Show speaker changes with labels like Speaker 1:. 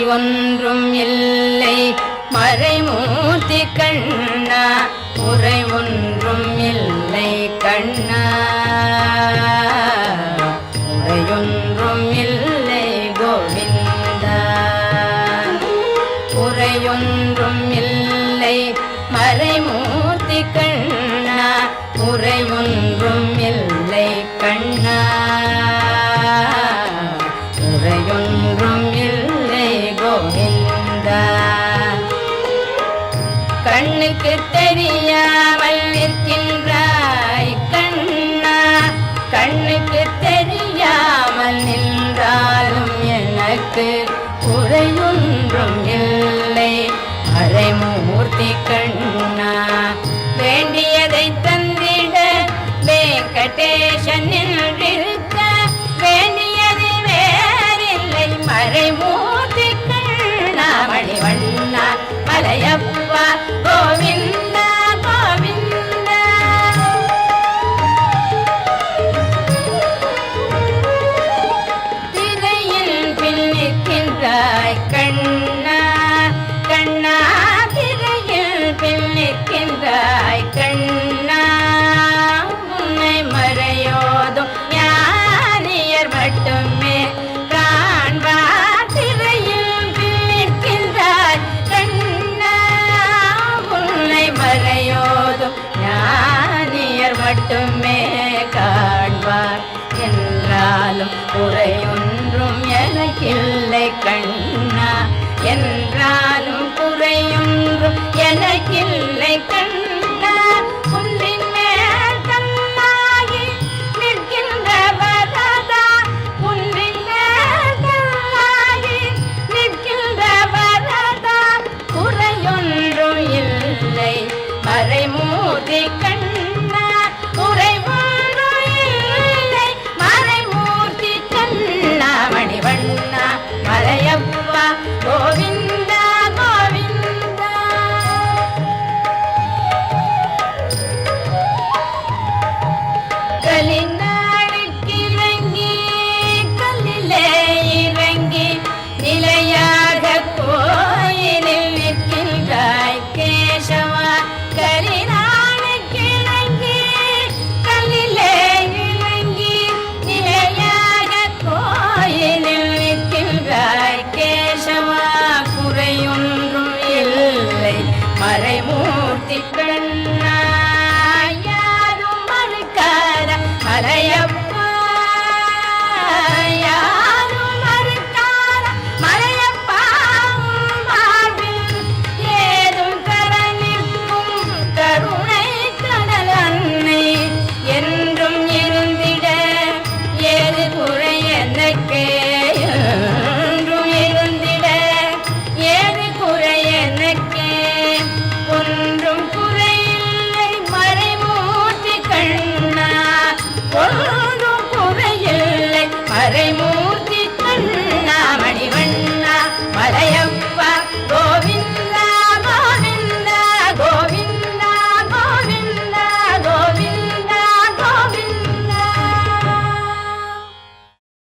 Speaker 1: ஒன்றும் இல்லை மறைமூர்த்தி கண்ணா குறை ஒன்றும் இல்லை கண்ணா குறையொன்றும் இல்லை கோவிந்தா குறையொன்றும் இல்லை மறைமூர்த்தி கண்ணா குறை ஒன்றும் இல்லை கண்ணா குறையொன்றும் இல்லை கோவிந்தா கண்ணுக்கு தெரியாமல் நிற்கின்றாய் கண்ணா கண்ணுக்கு தெரியாமல் நின்றாலும் எனக்கு குறையொன்றும் இல்லை மறைமூர்த்தி கண்ணா வேண்டியதை தந்திட வெங்கடேசன் நின்றிருக்க வேண்டியது வேறில்லை மறைமூர்த்தி கண்ணா மணிவண்ணா மலையப்பா கோவிந்தா கோவிந்தா திரையில் பின் நிற்கின்றாய் கண்ணா கண்ணா திரையில் பின் நிற்கின்றாய் கண்ணா உன்னை மறையோதும் ஞானியர் மட்டுமே காண்பார் திரையில் பின் நிற்கின்றாய் கண்ணா உன்னை மறையோதும் ஞானியர் மட்டுமே காண்பார் என்றாலும் குறையொன்றும் எனக்கில்லை கண்ணா என்றாலும் குறையொன்றும் எனக்கில்லை